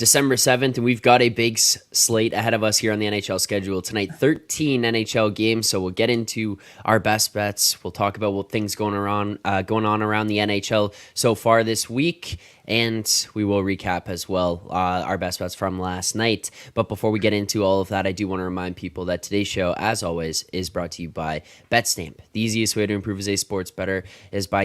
December 7th, and we've got a big slate ahead of us here on the NHL schedule tonight. 13 NHL games, so we'll get into our best bets. We'll talk about what things going on around the NHL so far this week, and we will recap as well our best bets from last night. But before we get into all of that, I do want to remind people that today's show, as always, is brought to you by BetStamp. The easiest way to improve as a sports bettor is by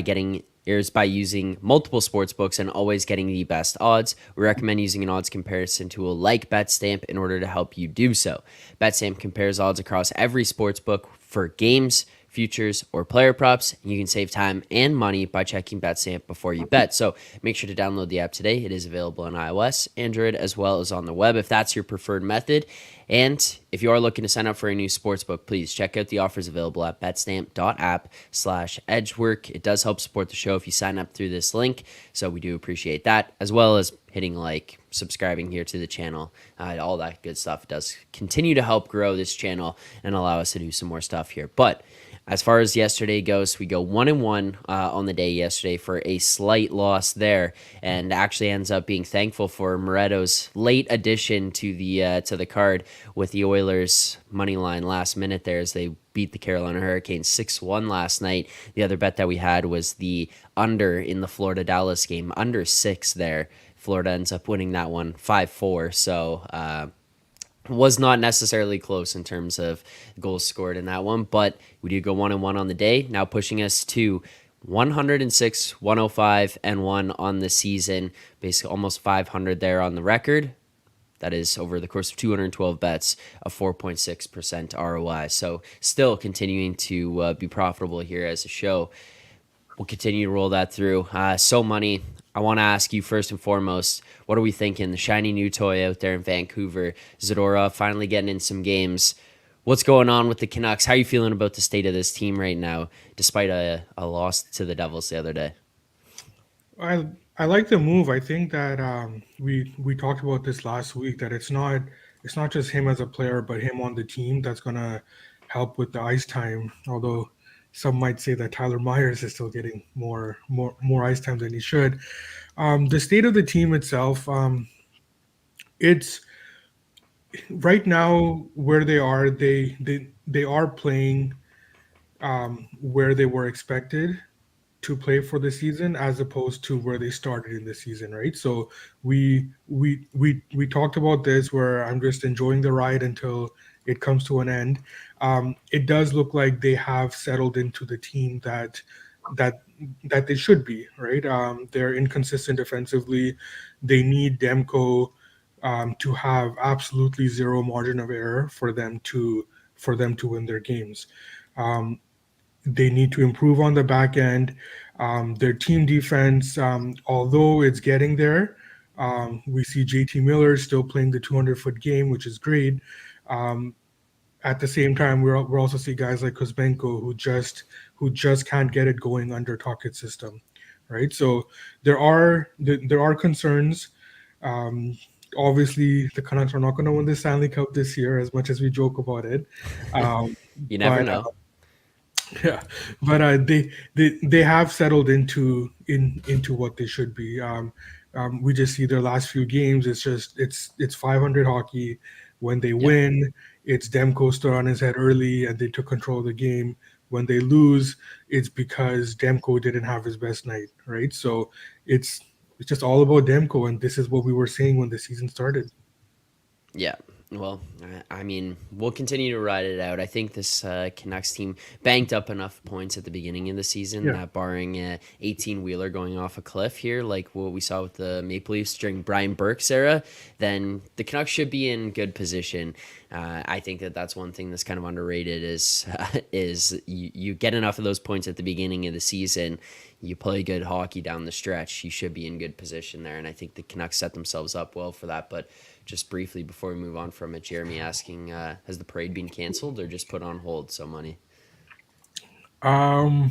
using multiple sports books and always getting the best odds. We recommend using an odds comparison tool like BetStamp in order to help you do so. BetStamp compares odds across every sports book for games, futures, or player props. You can save time and money by checking BetStamp before you bet. So make sure to download the app today. It is available on iOS, Android, as well as on the web if that's your preferred method. And if you are looking to sign up for a new sportsbook, please check out the offers available at betstamp.app/edgework. It does help support the show if you sign up through this link, so we do appreciate that, as well as hitting like, subscribing here to the channel, all that good stuff. It does continue to help grow this channel and allow us to do some more stuff here. But as far as yesterday goes, we go 1-1 on the day yesterday for a slight loss there, and actually ends up being thankful for Moretto's late addition to the card with the Oilers money line last minute there as they beat the Carolina Hurricanes 6-1 last night. The other bet that we had was the under in the Florida-Dallas game, under 6 there. Florida ends up winning that one 5-4, so was not necessarily close in terms of goals scored in that one, but we do go 1-1 on the day, now pushing us to 106, 105, and 1 on the season, basically almost 500 there on the record. That is over the course of 212 bets, a 4.6% ROI. So still continuing to be profitable here as a show. We'll continue to roll that through. So money. I want to ask you first and foremost, what are we thinking? The shiny new toy out there in Vancouver, Zadorov finally getting in some games. What's going on with the Canucks? How are you feeling about the state of this team right now, despite a loss to the Devils the other day? I like the move. I think that we talked about this last week that it's not just him as a player, but him on the team that's gonna help with the ice time. Although some might say that Tyler Myers is still getting more ice time than he should. The state of the team itself, it's right now where they are. They are playing where they were expected to play for the season as opposed to where they started in the season, right? So we talked about this where I'm just enjoying the ride until it comes to an end. It does look like they have settled into the team that that they should be, right? They're inconsistent defensively. They need Demko to have absolutely zero margin of error for them to win their games. Um, they need to improve on the back end. Their team defense, although it's getting there, we see JT Miller still playing the 200-foot game, which is great. Um, at the same time, we're also see guys like Kuzmenko who just can't get it going under Tocchet's system, right? So there are concerns. Um, Obviously, the Canucks are not going to win the Stanley Cup this year, as much as we joke about it. Um, You never but know. yeah, but they have settled into what they should be. We just see their last few games. It's 500 hockey. When they Yep. win, it's Demko stood on his head early and they took control of the game. When they lose, it's because Demko didn't have his best night, right? So it's it's just all about Demko, and this is what we were saying when the season started. Yeah. Well, I mean, we'll continue to ride it out. I think this Canucks team banked up enough points at the beginning of the season Yeah. that barring 18-wheeler going off a cliff here, like what we saw with the Maple Leafs during Brian Burke's era, then the Canucks should be in good position. I think that that's one thing that's kind of underrated is you get enough of those points at the beginning of the season, you play good hockey down the stretch, you should be in good position there. And I think the Canucks set themselves up well for that. But just briefly before we move on from it, Jeremy asking, has the parade been canceled or just put on hold? So money. Um,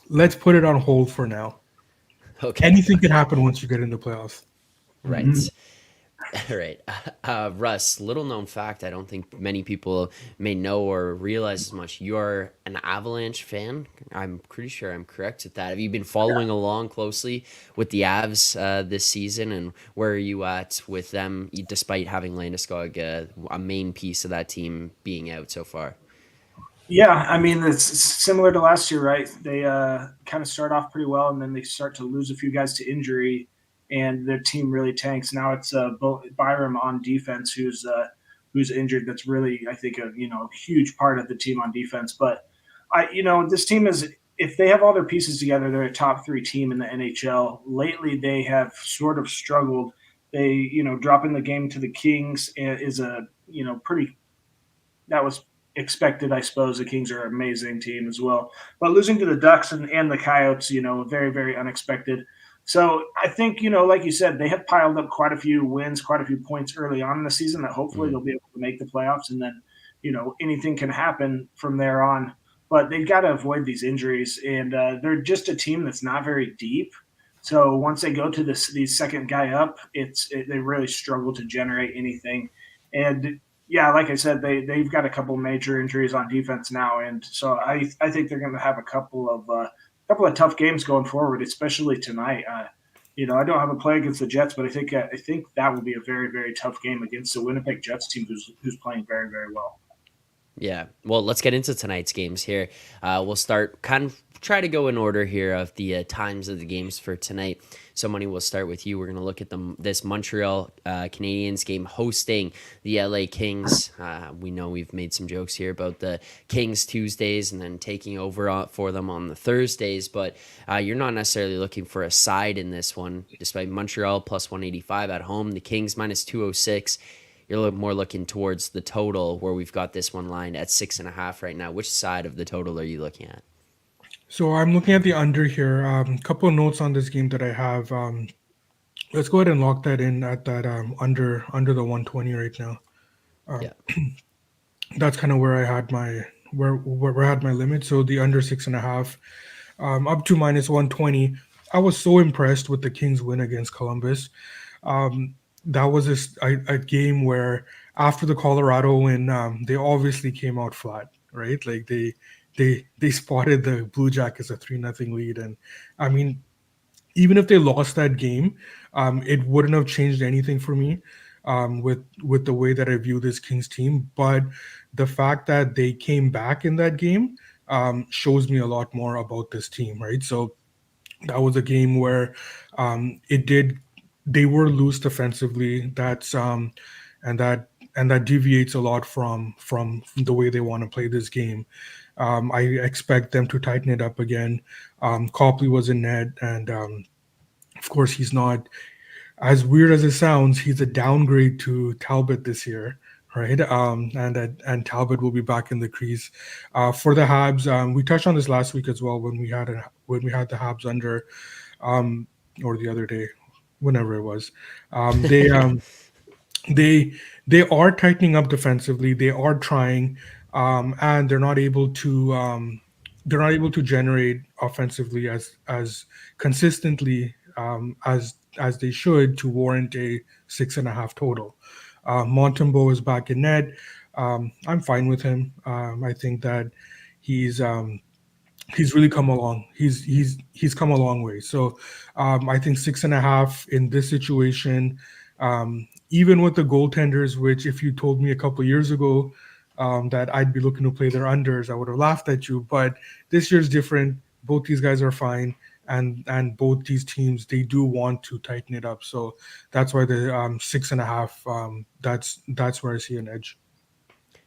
let's put it on hold for now. Okay, Anything can happen once you get in the playoffs. right. All right. Russ, little known fact, I don't think many people may know or realize as much. You're an Avalanche fan. I'm pretty sure I'm correct at that. Have you been following along closely with the Avs this season, and where are you at with them, despite having Landeskog, a main piece of that team, being out so far? Yeah, I mean it's similar to last year, right? They kind of start off pretty well, and then they start to lose a few guys to injury, and their team really tanks. Now it's Byram on defense who's injured. That's really, I think, a huge part of the team on defense. But this team is, if they have all their pieces together, they're a top three team in the NHL. Lately, they have sort of struggled. They dropping the game to the Kings is a pretty, that was expected, I suppose. The Kings are an amazing team as well, but losing to the Ducks and the Coyotes, very very unexpected. So I think like you said, they have piled up quite a few wins, quite a few points early on in the season that hopefully Mm. they'll be able to make the playoffs, and then anything can happen from there on. But they've got to avoid these injuries, and they're just a team that's not very deep. So once they go to these second guy up, they really struggle to generate anything. And yeah, like I said, they've got a couple major injuries on defense now, and so I think they're going to have a couple of tough games going forward, especially tonight. I don't have a play against the Jets, but I think that will be a very very tough game against the Winnipeg Jets team, who's playing very very well. Yeah. Well, let's get into tonight's games here. We'll start kind of try to go in order here of the times of the games for tonight. So, Money, we'll start with you. We're going to look at this Montreal Canadiens game hosting the LA Kings. We know we've made some jokes here about the Kings Tuesdays and then taking over for them on the Thursdays, but you're not necessarily looking for a side in this one, despite Montreal plus 185 at home, the Kings minus 206. You're more looking towards the total, where we've got this one lined at 6.5 right now. Which side of the total are you looking at? So I'm looking at the under here. Couple of notes on this game that I have. Let's go ahead and lock that in at that under the 120 right now. Yeah. That's kind of where I had my where I had my limit. So the under 6.5, up to minus 120. I was so impressed with the Kings win against Columbus. That was a game where after the Colorado win, they obviously came out flat, right? Like they spotted the Blue Jackets a 3-0 lead, and I mean, even if they lost that game, it wouldn't have changed anything for me with the way that I view this Kings team. But the fact that they came back in that game shows me a lot more about this team, right? So that was a game where it did they were loose defensively. And that deviates a lot from the way they want to play this game. I expect them to tighten it up again. Copley was in net, and of course he's not, as weird as it sounds, he's a downgrade to Talbot this year, right? And Talbot will be back in the crease for the Habs. We touched on this last week as well when we had the Habs under, um, or the other day, whenever it was. Um, they um, they they are tightening up defensively. They are trying, and they're not able to generate offensively as consistently as they should to warrant a 6.5 total. Montembeau is back in net. I'm fine with him. I think that he's he's really come along. He's come a long way. So I think 6.5 in this situation, even with the goaltenders, which if you told me a couple years ago that I'd be looking to play their unders, I would have laughed at you. But this year's different. Both these guys are fine, and both these teams, they do want to tighten it up. So that's why the 6.5. That's where I see an edge.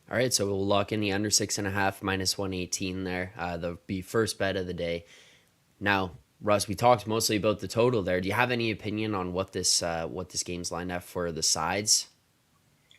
All right, so we'll lock in the under 6.5 minus 118 there. The be first bet of the day. Now, Russ, we talked mostly about the total there. Do you have any opinion on what this game's lined up for the sides?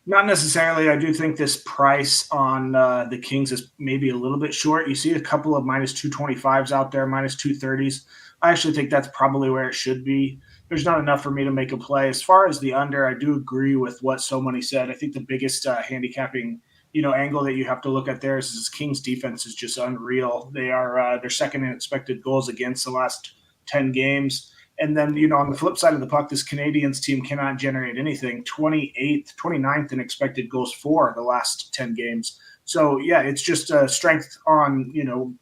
Not necessarily. I do think this price on the Kings is maybe a little bit short. You see a couple of minus 225s out there, minus 230s. I actually think that's probably where it should be. There's not enough for me to make a play. As far as the under, I do agree with what so many said. I think the biggest handicapping angle that you have to look at there is Kings defense is just unreal. They're second in expected goals against the last 10 games. And then, on the flip side of the puck, this Canadians team cannot generate anything. 28th, 29th in expected goals for the last 10 games. So, yeah, it's just a strength on,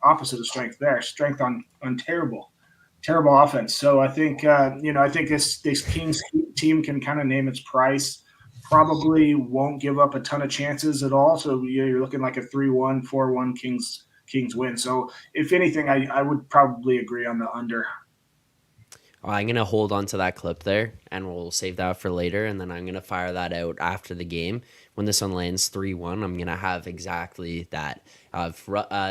opposite of strength there. Strength on terrible offense. So I think, I think this Kings team can kind of name its price. Probably won't give up a ton of chances at all. So you're looking like a 3-1, 4-1 Kings win. So if anything, I would probably agree on the under. I'm going to hold on to that clip there, and we'll save that for later, and then I'm going to fire that out after the game. When this one lands 3-1, I'm going to have exactly that.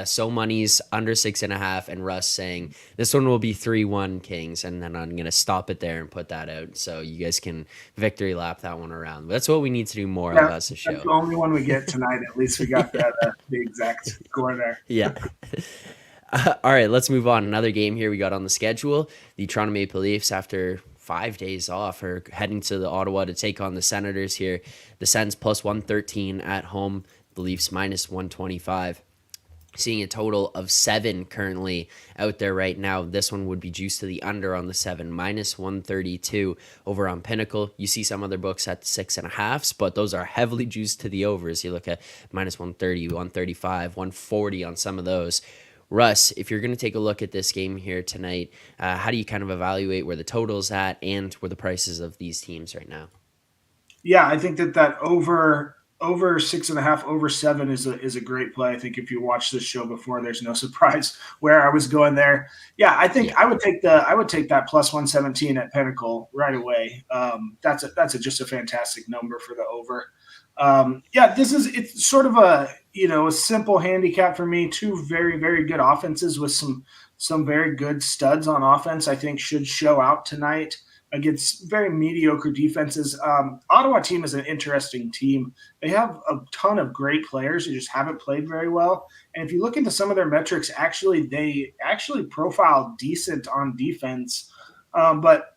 So Money's under 6.5, and Russ saying this one will be 3-1 Kings, and then I'm going to stop it there and put that out so you guys can victory lap that one around. But that's what we need to do more of as a show. That's the only one we get tonight. At least we got that the exact score there. Yeah. All right, let's move on. Another game here we got on the schedule. The Toronto Maple Leafs, after 5 days off, are heading to the Ottawa to take on the Senators here. The Sens plus 113 at home. The Leafs minus 125. Seeing a total of 7 currently out there right now. This one would be juiced to the under on the 7, minus 132 over on Pinnacle. You see some other books at 6.5s, but those are heavily juiced to the overs. You look at minus 130, 135, 140 on some of those. Russ, if you're going to take a look at this game here tonight, how do you kind of evaluate where the total's at and where the prices of these teams right now? Yeah, I think that over 6.5, over 7 is a great play. I think if you watch this show before, there's no surprise where I was going there. Yeah, I think I would take that plus 117 at Pinnacle right away. That's just a fantastic number for the over. It's sort of a simple handicap for me. 2 very, very good offenses with some very good studs on offense, I think should show out tonight against very mediocre defenses. Ottawa team is an interesting team. They have a ton of great players who just haven't played very well. And if you look into some of their metrics, they profile decent on defense. But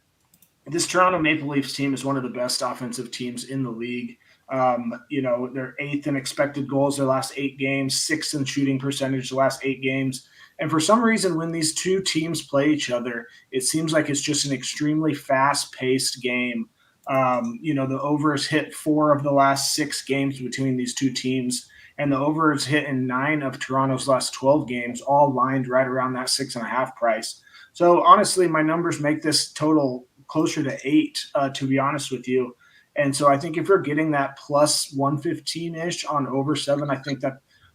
this Toronto Maple Leafs team is one of the best offensive teams in the league. They're 8th in expected goals their last 8 games, 6th in shooting percentage the last 8 games. And for some reason, when these two teams play each other, it seems like it's just an extremely fast-paced game. The overs hit 4 of the last 6 games between these two teams, and the overs hit in 9 of Toronto's last 12 games, all lined right around that 6.5 price. So honestly, my numbers make this total closer to 8, to be honest with you. And so I think if you're getting that plus 115-ish on over 7, I think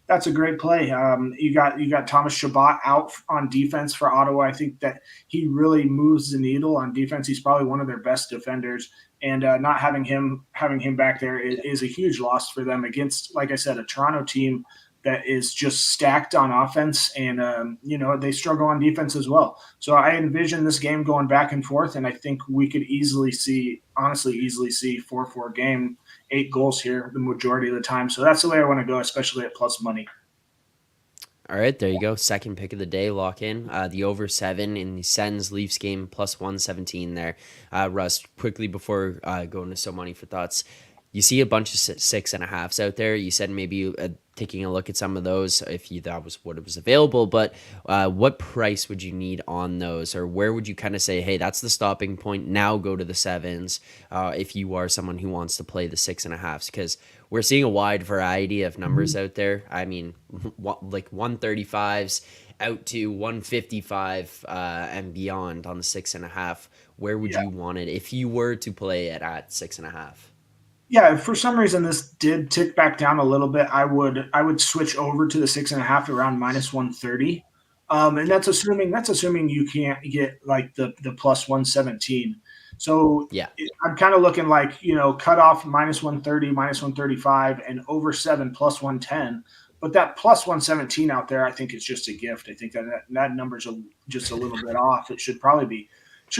that's a great play. You got Thomas Chabot out on defense for Ottawa. I think that he really moves the needle on defense. He's probably one of their best defenders, and not having him back there is a huge loss for them against, like I said, a Toronto team that is just stacked on offense, and they struggle on defense as well. So I envision this game going back and forth, and I think we could easily see 4-4 game, 8 goals here the majority of the time. So that's the way I want to go, especially at plus money. All right, there you go. Second pick of the day, lock in. The over 7 in the Sens Leafs game, plus 117 there. Russ, quickly before going to So Money for thoughts, you see a bunch of 6.5s out there. You said maybe taking a look at some of those if that was what was available, but what price would you need on those, or where would you kind of say, hey, that's the stopping point, now go to the 7s if you are someone who wants to play the 6.5s? Because we're seeing a wide variety of numbers out there. I mean, like 135s out to 155 and beyond on the 6.5. Where would you want it if you were to play it at 6.5? Yeah, if for some reason this did tick back down a little bit, I would switch over to the 6.5 around minus 130. And that's assuming you can't get like the plus 117. So yeah, I'm kind of looking like, cut off minus 130, minus 135, and over 7 plus 110. But that plus 117 out there, I think it's just a gift. I think that number's just a little bit off. It should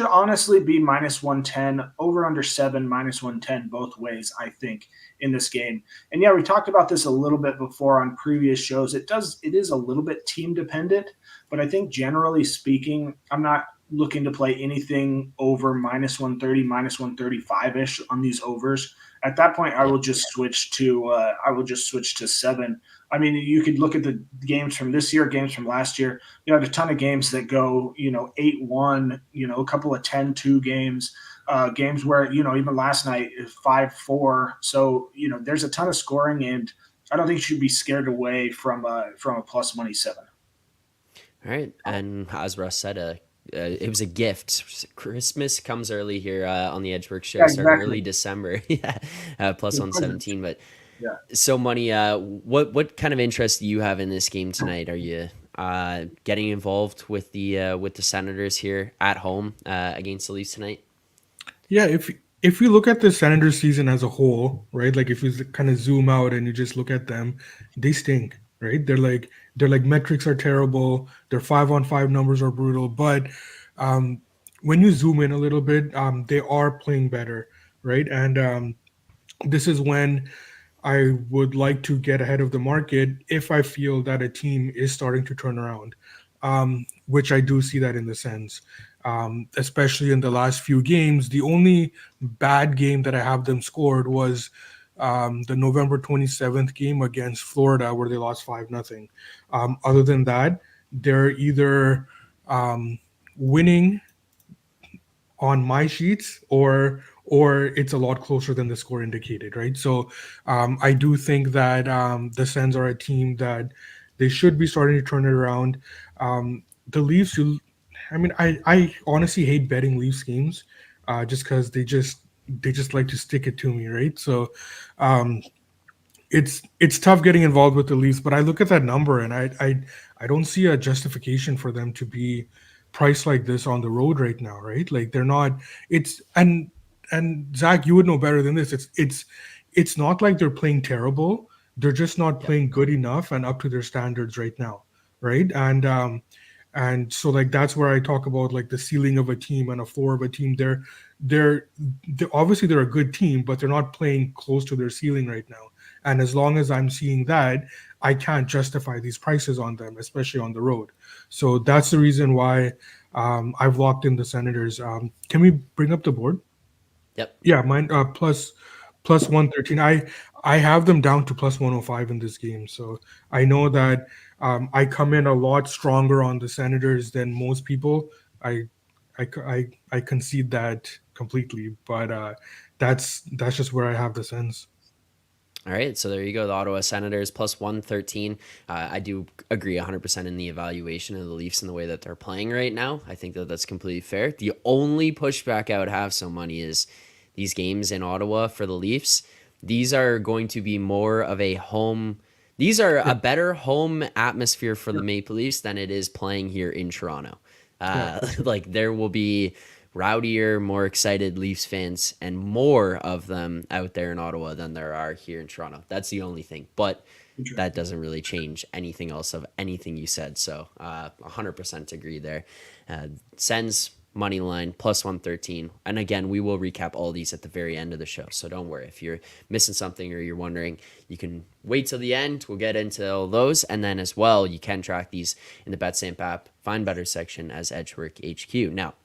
honestly be minus 110, over under 7, minus 110 both ways, I think, in this game. And yeah, we talked about this a little bit before on previous shows. It is a little bit team dependent, but I think generally speaking, I'm not looking to play anything over minus 130, minus 135 ish on these overs. At that point, I Yep. will just switch to 7. I mean, you could look at the games from this year, games from last year. You had a ton of games that go, 8-1, a couple of 10-2 games, games where, even last night is 5-4. So, there's a ton of scoring, and I don't think you should be scared away from a plus money 7. All right, and as Russ said, it was a gift. Christmas comes early here on the Edgework Show, Yeah, starting exactly. early December. Yeah, plus Good present. 117. But Yeah. so money. What kind of interest do you have in this game tonight? Are you getting involved with the Senators here at home against the Leafs tonight? Yeah, if you look at the Senators season as a whole, right? Like if you kind of zoom out and you just look at them, they stink, right? They're like metrics are terrible. Their 5-on-5 numbers are brutal. But um, when you zoom in a little bit, they are playing better, right? And this is when I would like to get ahead of the market if I feel that a team is starting to turn around, which I do see that in the sense, especially in the last few games. The only bad game that I have them scored was the November 27th game against Florida, where they lost 5-0. Other than that, they're either winning on my sheets or it's a lot closer than the score indicated, right? So I do think that the Sens are a team that they should be starting to turn it around. The Leafs, I mean, I honestly hate betting Leafs games just because they just like to stick it to me, right? So um, it's tough getting involved with the Leafs, but I look at that number and I don't see a justification for them to be priced like this on the road right now, right? Like they're not. It's and Zach, you would know better than this. It's not like they're playing terrible. They're just not Yep. playing good enough and up to their standards right now, right? And so like that's where I talk about like the ceiling of a team and a floor of a team. They're obviously they're a good team, but they're not playing close to their ceiling right now. And as long as I'm seeing that, I can't justify these prices on them, especially on the road. So that's the reason why I've locked in the Senators. Can we bring up the board? Yep. Yeah, mine plus 113. I have them down to plus 105 in this game. So I know that I come in a lot stronger on the Senators than most people. I I concede that completely, but that's just where I have the sense. All right, so there you go. The Ottawa Senators plus 113. I do agree 100% in the evaluation of the Leafs and the way that they're playing right now. I think that that's completely fair. The only pushback I would have so money is these games in Ottawa for the Leafs. These are going to be more of a home. These are Yeah, a better home atmosphere for yeah, the Maple Leafs than it is playing here in Toronto. yeah. Like there will be rowdier, more excited Leafs fans and more of them out there in Ottawa than there are here in Toronto. That's the only thing. But that doesn't really change anything else of anything you said. So 100% agree there. Sens money line plus 113. And again, we will recap all these at the very end of the show. So don't worry. If you're missing something or you're wondering, you can wait till the end. We'll get into all those. And then as well, you can track these in the BetSamp app, Find Better section as Edgework HQ. Now,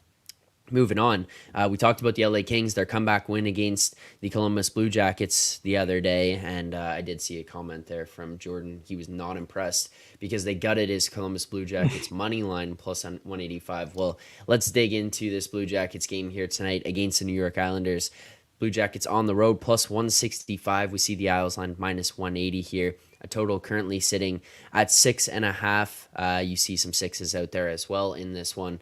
moving on, we talked about the LA Kings, their comeback win against the Columbus Blue Jackets the other day, and I did see a comment there from Jordan. He was not impressed because they gutted his Columbus Blue Jackets money line plus 185. Well, let's dig into this Blue Jackets game here tonight against the New York Islanders. Blue Jackets on the road plus 165. We see the Isles line minus 180 here. A total currently sitting at 6.5. You see some sixes out there as well in this one.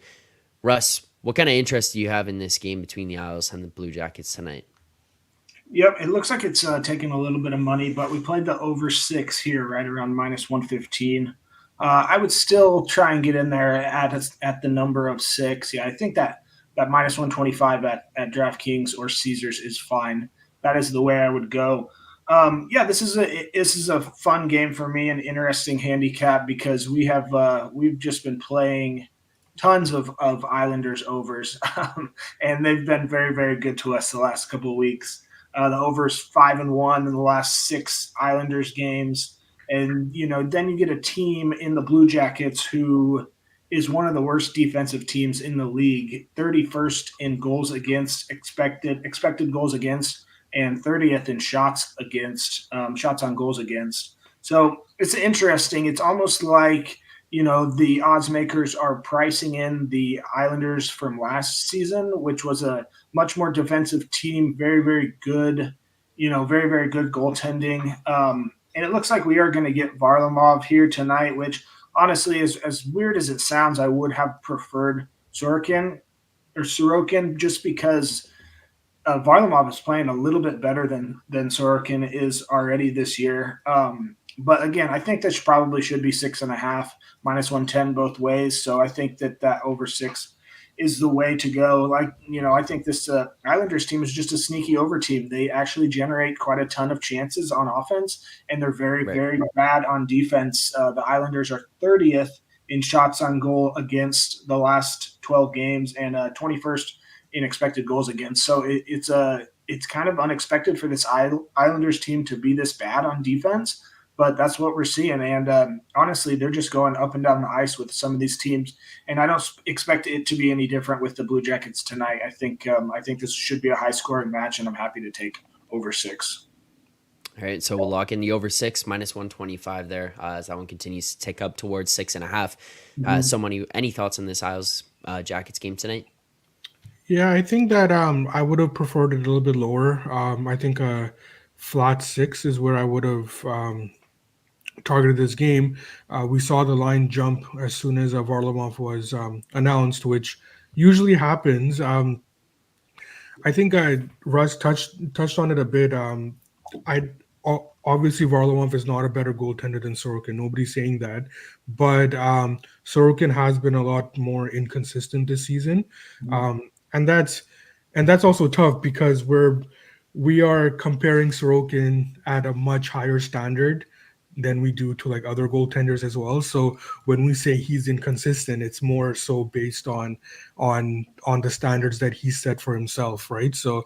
Russ, what kind of interest do you have in this game between the Isles and the Blue Jackets tonight? Yep, it looks like it's taking a little bit of money, but we played the over 6 here, right around minus 115. I would still try and get in there at the number of 6. Yeah, I think that minus 125 at DraftKings or Caesars is fine. That is the way I would go. Yeah, this is a fun game for me, an interesting handicap because we've just been playing tons of Islanders overs, and they've been very very good to us the last couple of weeks. The overs 5-1 in the last 6 Islanders games, and then you get a team in the Blue Jackets who is one of the worst defensive teams in the league, 31st in goals against, expected goals against, and 30th in shots against, shots on goals against. So it's interesting. It's almost like, the odds makers are pricing in the Islanders from last season, which was a much more defensive team, very, very good, very, very good goaltending. And it looks like we are going to get Varlamov here tonight, which honestly, as weird as it sounds, I would have preferred Sorokin just because Varlamov is playing a little bit better than Sorokin is already this year. But again, I think this probably should be 6.5 -110 both ways. So I think that over 6 is the way to go. I think this Islanders team is just a sneaky over team. They actually generate quite a ton of chances on offense, and they're very, Right. very bad on defense. The Islanders are 30th in shots on goal against the last 12 games and 21st in expected goals against. So it's kind of unexpected for this Islanders team to be this bad on defense, but that's what we're seeing. And honestly, they're just going up and down the ice with some of these teams, and I don't expect it to be any different with the Blue Jackets tonight. I think this should be a high scoring match, and I'm happy to take over 6. All right, so we'll lock in the over 6 -125 there as that one continues to tick up towards 6.5. Any thoughts on this Isles Jackets game tonight? Yeah, I think that I would have preferred it a little bit lower. I think a flat 6 is where I would have targeted this game. We saw the line jump as soon as Varlamov was announced, which usually happens. I think Russ touched on it a bit. Obviously Varlamov is not a better goaltender than Sorokin. Nobody's saying that, but Sorokin has been a lot more inconsistent this season, and that's also tough because we are comparing Sorokin at a much higher standard than we do to like other goaltenders as well. So when we say he's inconsistent, it's more so based on the standards that he set for himself, right? So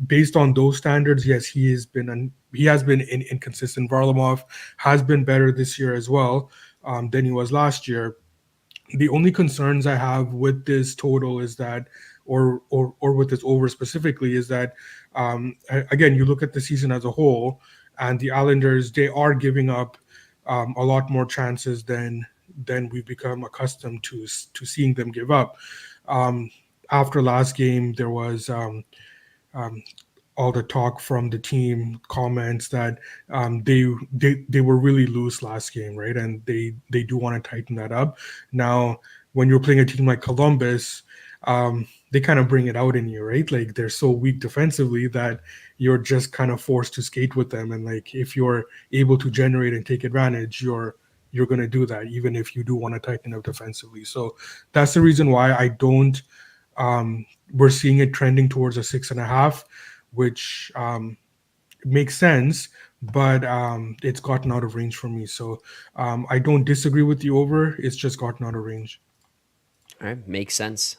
based on those standards, yes, he has been inconsistent. Varlamov has been better this year as well than he was last year. The only concerns I have with this total is that, or with this over specifically, is that again, you look at the season as a whole, and the Islanders, they are giving up a lot more chances than we've become accustomed to seeing them give up. After last game, there was all the talk from the team, comments that they were really loose last game, right? And they do want to tighten that up. Now, when you're playing a team like Columbus, they kind of bring it out in you, right? Like they're so weak defensively that you're just kind of forced to skate with them. And like if you're able to generate and take advantage, you're going to do that, even if you do want to tighten up defensively. So that's the reason why I don't. We're seeing it trending towards a 6.5, which makes sense, but it's gotten out of range for me. So I don't disagree with the over. It's just gotten out of range. All right, makes sense.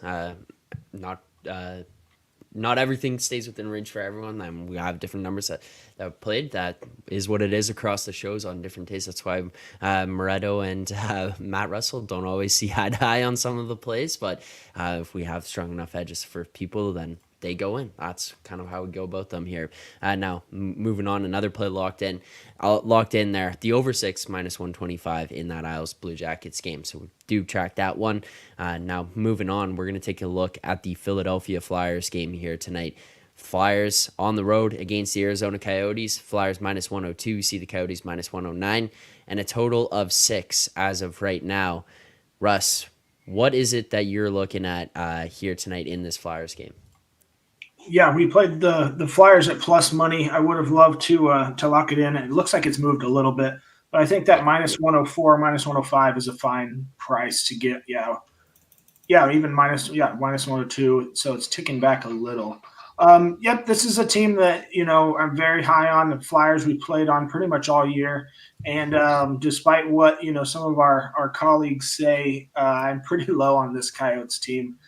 Not everything stays within range for everyone. We have different numbers that played. That is what it is across the shows on different days. That's why Moretto and Matt Russell don't always see eye to eye on some of the plays. But if we have strong enough edges for people, then they go in. That's kind of how we go about them here. Now, moving on, another play locked in there. The over 6 -125 in that Isles Blue Jackets game. So we do track that one. Now, moving on, we're going to take a look at the Philadelphia Flyers game here tonight. Flyers on the road against the Arizona Coyotes. Flyers -102. You see the Coyotes -109. And a total of 6 as of right now. Russ, what is it that you're looking at here tonight in this Flyers game? Yeah, we played the Flyers at plus money. I would have loved to lock it in. It looks like it's moved a little bit, but I think that -104, -105 is a fine price to get. Yeah, even -102. So it's ticking back a little. Yep, this is a team that I'm very high on. The Flyers we played on pretty much all year, and despite what some of our colleagues say, I'm pretty low on this Coyotes team.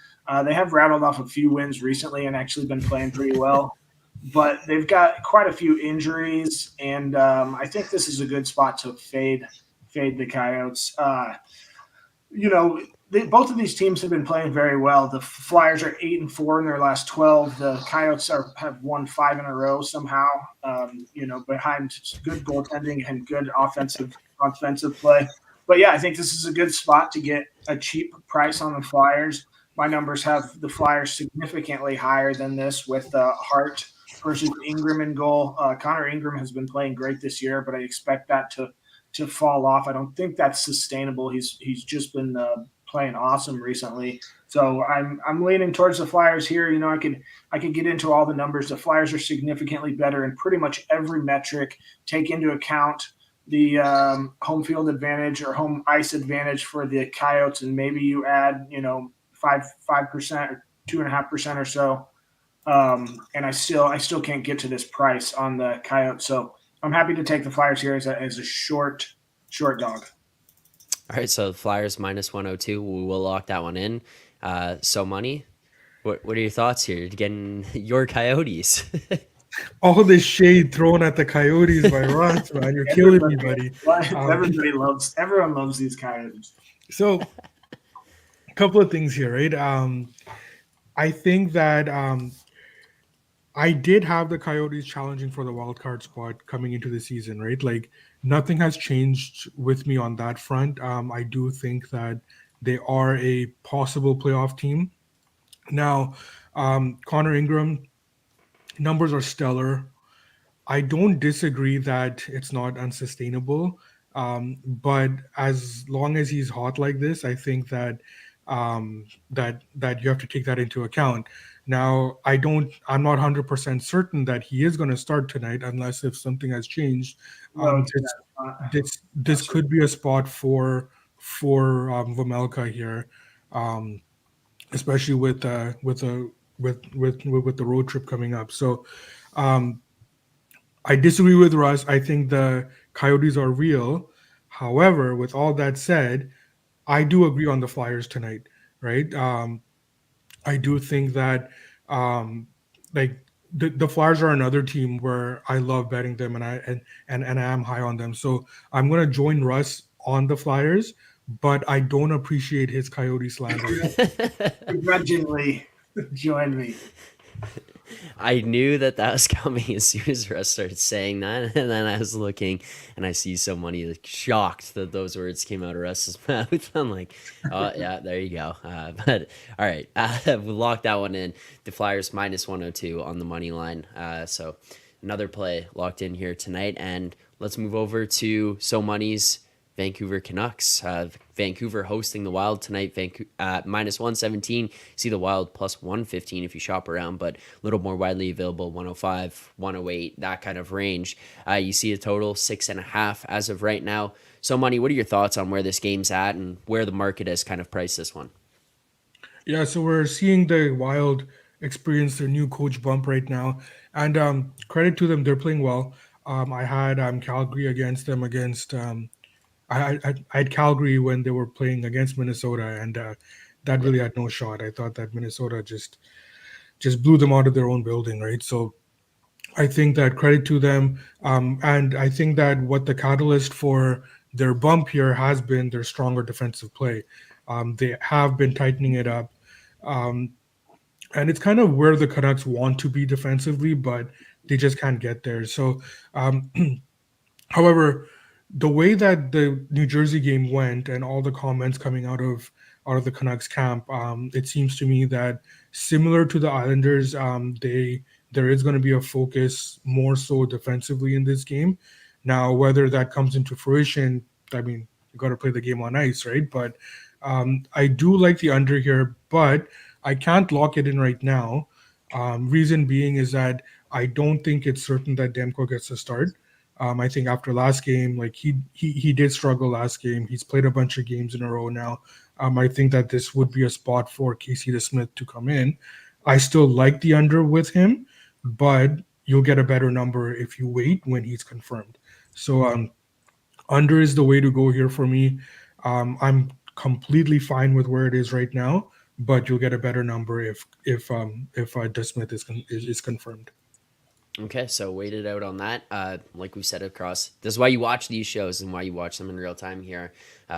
They have rattled off a few wins recently and actually been playing pretty well, but they've got quite a few injuries, and I think this is a good spot to fade the Coyotes. Both of these teams have been playing very well. The Flyers are 8-4 in their last 12. The Coyotes have won 5 in a row somehow. Behind good goaltending and good offensive play. But yeah, I think this is a good spot to get a cheap price on the Flyers. My numbers have the Flyers significantly higher than this with Hart versus Ingram in goal. Connor Ingram has been playing great this year, but I expect that to fall off. I don't think that's sustainable. He's just been playing awesome recently. So I'm leaning towards the Flyers here. I could get into all the numbers. The Flyers are significantly better in pretty much every metric. Take into account the home field advantage or home ice advantage for the Coyotes, and maybe you add 5% or 2.5% or so. And I still can't get to this price on the Coyotes. So I'm happy to take the Flyers here as a short dog. All right, so the Flyers minus 102. We will lock that one in. So money. What are your thoughts here? Getting your Coyotes. All this shade thrown at the Coyotes by Ross, man. You're killing me, buddy. Everyone loves these Coyotes. So, a couple of things here, right? I think that I did have the Coyotes challenging for the wild card spot coming into the season, right? Like nothing has changed with me on that front. I do think that they are a possible playoff team. Now, Connor Ingram numbers are stellar. I don't disagree that it's not unsustainable, but as long as he's hot like this, I think that that you have to take that into account. Now, I'm not 100% certain that he is going to start tonight, unless if something has changed. This could be a spot for Vamelka here, especially with the road trip coming up. So. I disagree with Russ. I think the Coyotes are real. However, with all that said, I do agree on the Flyers tonight, right? I do think that like the Flyers are another team where I love betting them and I am high on them. So I'm gonna join Russ on the Flyers, but I don't appreciate his Coyote slander. Begrudgingly join me. I knew that was coming as soon as Russ started saying that, and then I was looking, and I see so many like, shocked that those words came out of Russ's mouth. I'm like, oh yeah, there you go. But all right, we locked that one in. The Flyers minus 102 on the money line. So another play locked in here tonight, and let's move over to So Money's Vancouver Canucks. Vancouver hosting the Wild tonight. Minus 117. See the Wild plus 115 if you shop around, but a little more widely available, 105, 108, that kind of range. You see a total 6.5 as of right now. So, Money, what are your thoughts on where this game's at and where the market has kind of priced this one? Yeah, so we're seeing the Wild experience their new coach bump right now, and credit to them, they're playing well. I had Calgary against them against I had Calgary when they were playing against Minnesota, and that really had no shot. I thought that Minnesota just blew them out of their own building, right? So I think that credit to them, and I think that what the catalyst for their bump here has been their stronger defensive play. They have been tightening it up, um, and it's kind of where the Canucks want to be defensively, but they just can't get there. So. Um, However, the way that the New Jersey game went and all the comments coming out of the Canucks camp, it seems to me that similar to the Islanders, there is going to be a focus more so defensively in this game. Now, whether that comes into fruition, I mean, you got to play the game on ice, right? But I do like the under here, but I can't lock it in right now. Reason being is that I don't think it's certain that Demko gets a start. I think after last game, like he did struggle last game. He's played a bunch of games in a row now. I think that this would be a spot for Casey DeSmith to come in. I still like the under with him, but you'll get a better number if you wait when he's confirmed. So under is the way to go here for me. I'm completely fine with where it is right now, but you'll get a better number if DeSmith is confirmed. Okay, so waited out on that. Like we said across, this is why you watch these shows and why you watch them in real time here,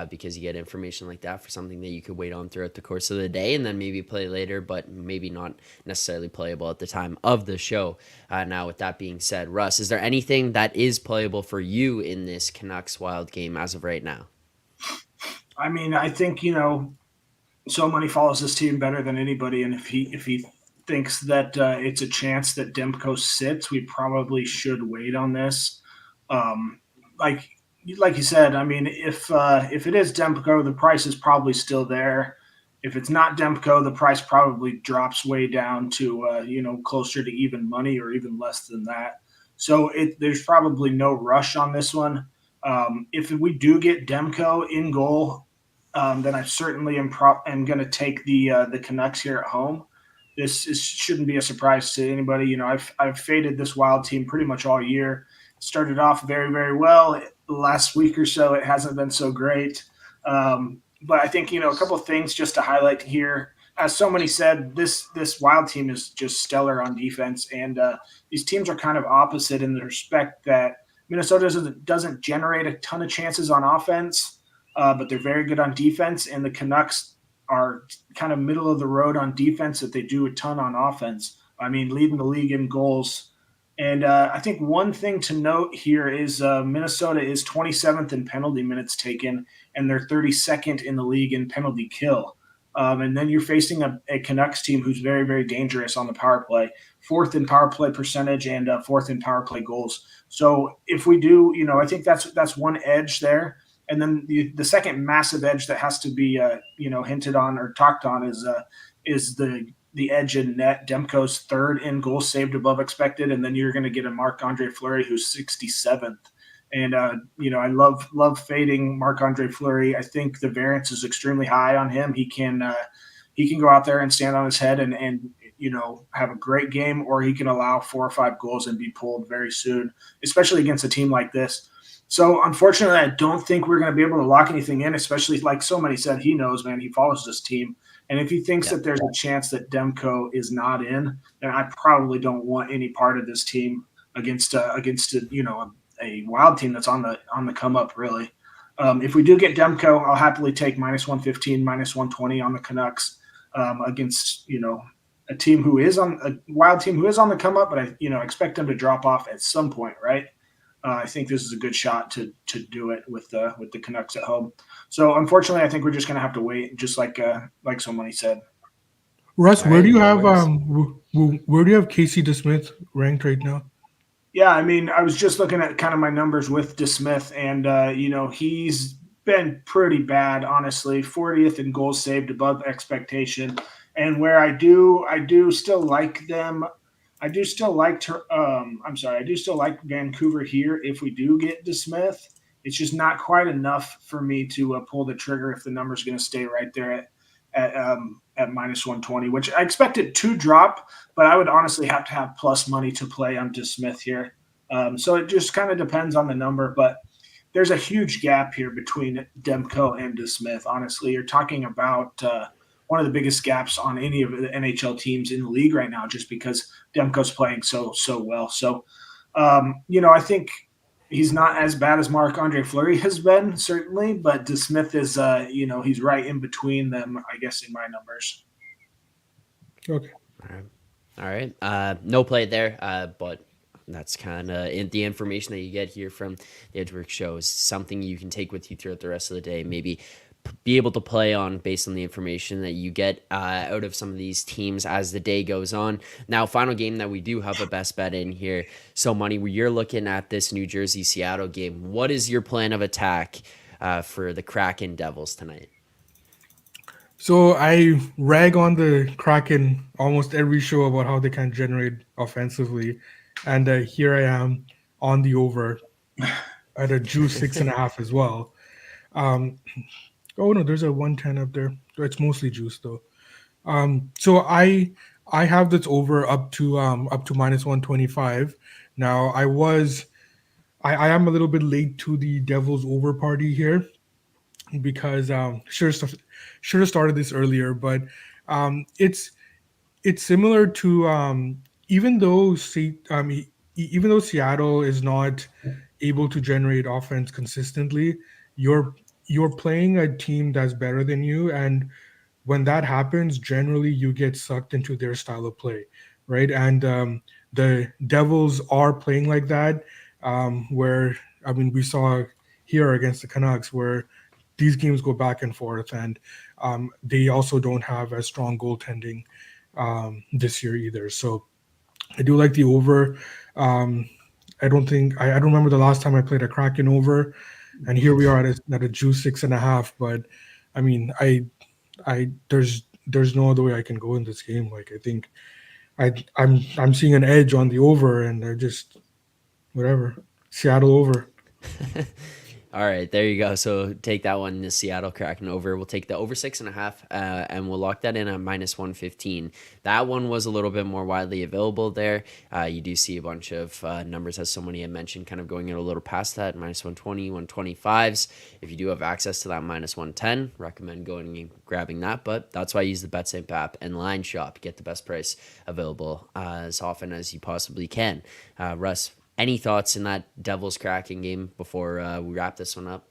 because you get information like that for something that you could wait on throughout the course of the day and then maybe play later, but maybe not necessarily playable at the time of the show. Now, with that being said, Russ, is there anything that is playable for you in this Canucks Wild game as of right now? I mean, I think so money follows this team better than anybody, and if he thinks that it's a chance that Demko sits, we probably should wait on this. Um, like like you said, I mean, if it is Demko, the price is probably still there. If it's not Demko, the price probably drops way down to closer to even money or even less than that. So there's probably no rush on this one. If we do get Demko in goal, then I certainly am going to take the Canucks here at home. Shouldn't be a surprise to anybody. I've faded this Wild team pretty much all year. Started off very very well. The last week or so, it hasn't been so great. But I think a couple of things just to highlight here. As so many said, this Wild team is just stellar on defense, and these teams are kind of opposite in the respect that Minnesota doesn't generate a ton of chances on offense, but they're very good on defense, and the Canucks are kind of middle of the road on defense, that they do a ton on offense. I mean, leading the league in goals. And I think one thing to note here is Minnesota is 27th in penalty minutes taken, and they're 32nd in the league in penalty kill. And then you're facing a Canucks team who's very, very dangerous on the power play, fourth in power play percentage and fourth in power play goals. So if we do, I think that's one edge there. And then the second massive edge that has to be hinted on or talked on is the edge in net. Demko's third in goals saved above expected, and then you're going to get a Marc-Andre Fleury who's 67th. And I love fading Marc-Andre Fleury. I think the variance is extremely high on him. He can go out there and stand on his head and have a great game, or he can allow 4 or 5 goals and be pulled very soon, especially against a team like this. So unfortunately, I don't think we're going to be able to lock anything in, especially like so many said, he knows, man, he follows this team. And if he thinks that there's a chance that Demko is not in, then I probably don't want any part of this team against a Wild team that's on the come up, really. If we do get Demko, I'll happily take minus 115, minus 120 on the Canucks against a team who is on a Wild team who is on the come up, but I expect them to drop off at some point, right? I think this is a good shot to do it with the Canucks at home. So unfortunately, I think we're just going to have to wait, just like somebody said. Russ, where do you have where do you have Casey DeSmith ranked right now? Yeah, I mean, I was just looking at kind of my numbers with DeSmith, and he's been pretty bad, honestly. 40th in goals saved above expectation, and where I do still like them. I do still like Vancouver here if we do get DeSmith. It's just not quite enough for me to pull the trigger if the number's going to stay right there at minus 120, which I expect it to drop, but I would honestly have to have plus money to play on DeSmith here. So it just kind of depends on the number, but there's a huge gap here between Demko and DeSmith. Honestly, you're talking about one of the biggest gaps on any of the NHL teams in the league right now, just because Demko's playing so well. So, I think he's not as bad as Marc-Andre Fleury has been, certainly, but DeSmith is, he's right in between them, I guess, in my numbers. Okay. All right. No play there, but that's kind of the information that you get here from the Edgework Show is something you can take with you throughout the rest of the day. Maybe be able to play on based on the information that you get out of some of these teams as the day goes on. Now, final game that we do have a best bet in here. So, Money, where you're looking at this New Jersey-Seattle game, what is your plan of attack for the Kraken Devils tonight? So I rag on the Kraken almost every show about how they can generate offensively, and here I am on the over at a juice 6.5 as well. Oh no, there's a 110 up there. It's mostly juice though. So I have this over up to minus 125. Now I am a little bit late to the Devils over party here because should have started this earlier, but it's similar to even though even though Seattle is not able to generate offense consistently, you're you're playing a team that's better than you, and when that happens, generally you get sucked into their style of play, right? And the Devils are playing like that, where I mean we saw here against the Canucks where these games go back and forth, and they also don't have as strong goaltending this year either. So I do like the over. Um, I don't remember the last time I played a Kraken over, and here we are at a juice 6.5. But I mean, there's no other way I can go in this game. Like I think I'm seeing an edge on the over, and I just whatever Seattle over. All right, there you go. So take that one, the Seattle Kraken over. We'll take the over 6.5, and we'll lock that in at -115. That one was a little bit more widely available there. You do see a bunch of numbers, as somebody had mentioned, kind of going in a little past that, -120, 125s. If you do have access to that -110, recommend going and grabbing that. But that's why I use the BetSafe app and line shop. Get the best price available as often as you possibly can. Russ, any thoughts in that Devils Kraken game before we wrap this one up?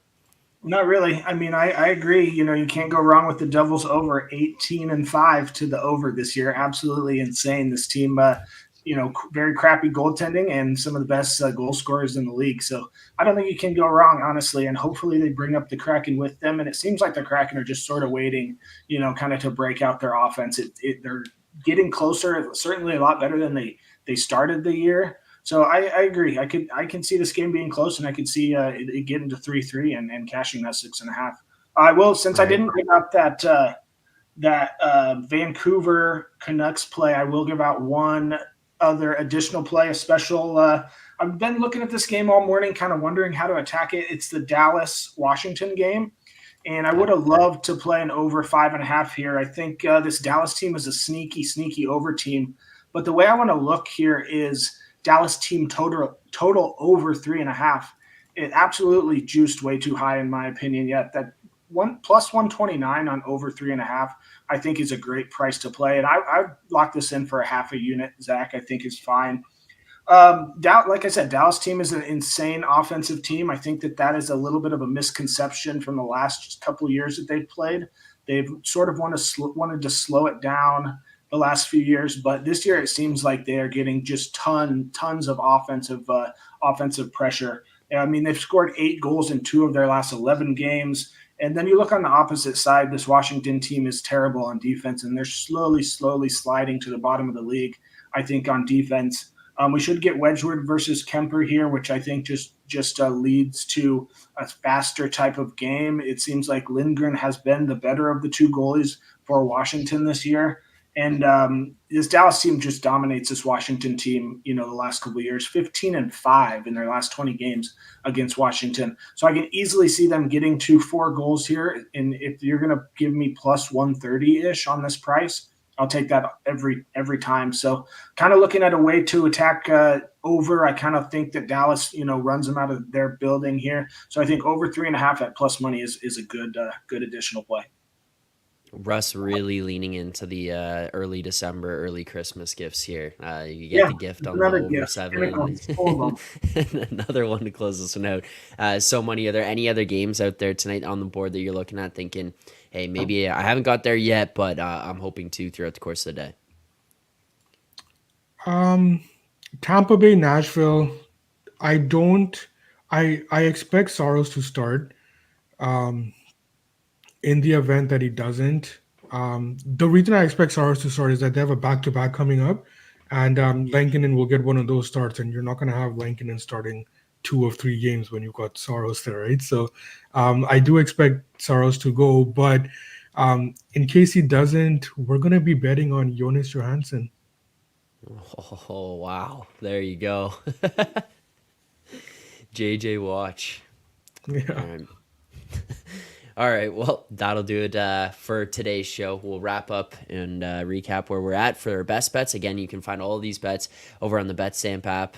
Not really. I mean, I agree. You know, you can't go wrong with the Devils over 18-5 to the over this year. Absolutely insane. This team, very crappy goaltending and some of the best goal scorers in the league. So I don't think you can go wrong, honestly. And hopefully they bring up the Kraken with them. And it seems like the Kraken are just sort of waiting, kind of to break out their offense. They're getting closer, certainly a lot better than they started the year. So I agree. I can see this game being close, and I can see it getting to 3-3 and cashing that 6.5. I will, since I didn't bring up that Vancouver Canucks play, I will give out one other additional play, a special. I've been looking at this game all morning, kind of wondering how to attack it. It's the Dallas Washington game, and I would have loved to play an over 5.5 here. I think this Dallas team is a sneaky over team, but the way I want to look here is Dallas team total over 3.5. It absolutely juiced way too high in my opinion. Yet that one plus 129 on over 3.5, I think is a great price to play. And I lock this in for a half a unit. Zach, I think is fine. Like I said, Dallas team is an insane offensive team. I think that is a little bit of a misconception from the last couple of years that they've played. They've sort of wanted to slow it down the last few years, but this year it seems like they are getting just tons of offensive pressure. I mean, they've scored 8 goals in 2 of their last 11 games. And then you look on the opposite side, this Washington team is terrible on defense, and they're slowly sliding to the bottom of the league, I think, on defense. We should get Wedgwood versus Kemper here, which I think just leads to a faster type of game. It seems like Lindgren has been the better of the 2 goalies for Washington this year. And this Dallas team just dominates this Washington team, the last couple of years, 15-5 in their last 20 games against Washington. So I can easily see them getting to 4 goals here. And if you're going to give me plus 130-ish on this price, I'll take that every time. So kind of looking at a way to attack over. I kind of think that Dallas, runs them out of their building here. So I think over 3.5 at plus money is a good additional play. Russ really leaning into the early December, early Christmas gifts here. You get the gift on the over gift. 7. And another one to close this one out. So money. Are there any other games out there tonight on the board that you're looking at thinking, hey, maybe I haven't got there yet, but I'm hoping to throughout the course of the day? Tampa Bay, Nashville. I expect Soros to start. In the event that he doesn't, the reason I expect Soros to start is that they have a back-to-back coming up, and Lankinen will get one of those starts, and you're not going to have Lankinen starting 2 of 3 games when you've got Soros there, right? So I do expect Soros to go, but in case he doesn't, we're going to be betting on Jonas Johansson. Oh, wow. There you go. JJ Watch. Yeah. All right, well, that'll do it for today's show. We'll wrap up and recap where we're at for our best bets. Again, you can find all of these bets over on the BetStamp app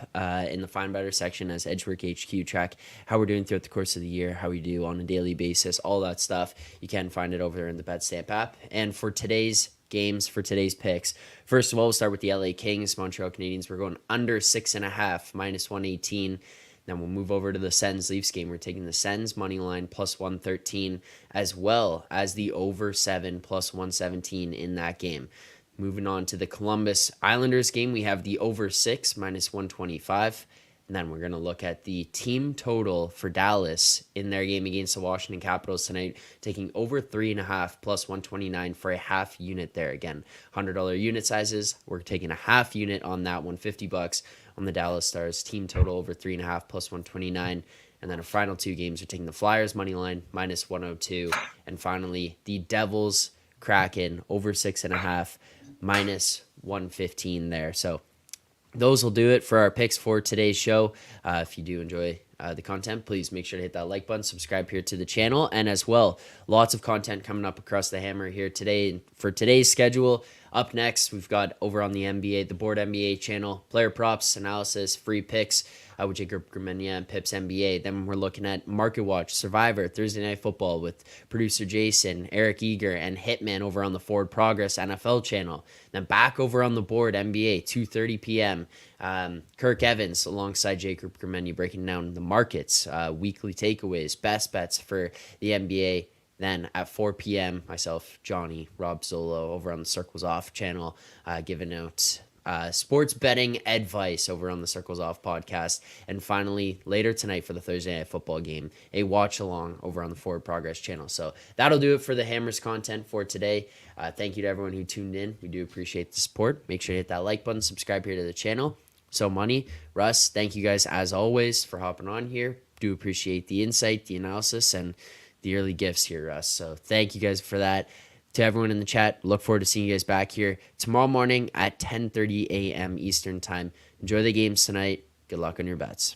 in the Find Better section as Edgework HQ. Track how we're doing throughout the course of the year, how we do on a daily basis, all that stuff. You can find it over there in the BetStamp app. And for today's games for today's picks. First of all, we'll start with the LA Kings, Montreal Canadiens. We're going under 6.5, minus 118. Then we'll move over to the Sens Leafs game. We're taking the Sens money line plus 113, as well as the over 7 plus 117 in that game. Moving on to the Columbus Islanders game, we have the over 6 minus 125. And then we're going to look at the team total for Dallas in their game against the Washington Capitals tonight, taking over 3.5 plus 129 for a half unit there. Again, $100 unit sizes. We're taking a half unit on that one, $50 on the Dallas Stars. Team total over 3.5 plus 129. And then our final two games are taking the Flyers money line minus 102. And finally, the Devils Kraken over 6.5 minus 115 there. So those will do it for our picks for today's show. If you do enjoy the content, please make sure to hit that like button, subscribe here to the channel, and as well, lots of content coming up across the hammer here today. For today's schedule, up next, we've got over on the NBA, the Board NBA channel, player props, analysis, free picks with Jacob Grimenia and Pips NBA. Then we're looking at Market Watch, Survivor, Thursday Night Football with producer Jason, Eric Eager, and Hitman over on the Forward Progress NFL channel. Then back over on the Board NBA, 2:30 p.m. Kirk Evans alongside Jacob Grimenia breaking down the markets, weekly takeaways, best bets for the NBA. Then at 4 p.m., myself, Johnny, Rob Zolo over on the Circles Off channel, giving out sports betting advice over on the Circles Off podcast. And finally, later tonight for the Thursday Night Football game, a watch along over on the Forward Progress channel. So that'll do it for the Hammers content for today. Thank you to everyone who tuned in. We do appreciate the support. Make sure to hit that like button, subscribe here to the channel. So Money, Russ, thank you guys as always for hopping on here. Do appreciate the insight, the analysis, and the early gifts here, Russ. So thank you guys for that. To everyone in the chat, look forward to seeing you guys back here tomorrow morning at 10:30 a.m. Eastern time. Enjoy the games tonight. Good luck on your bets.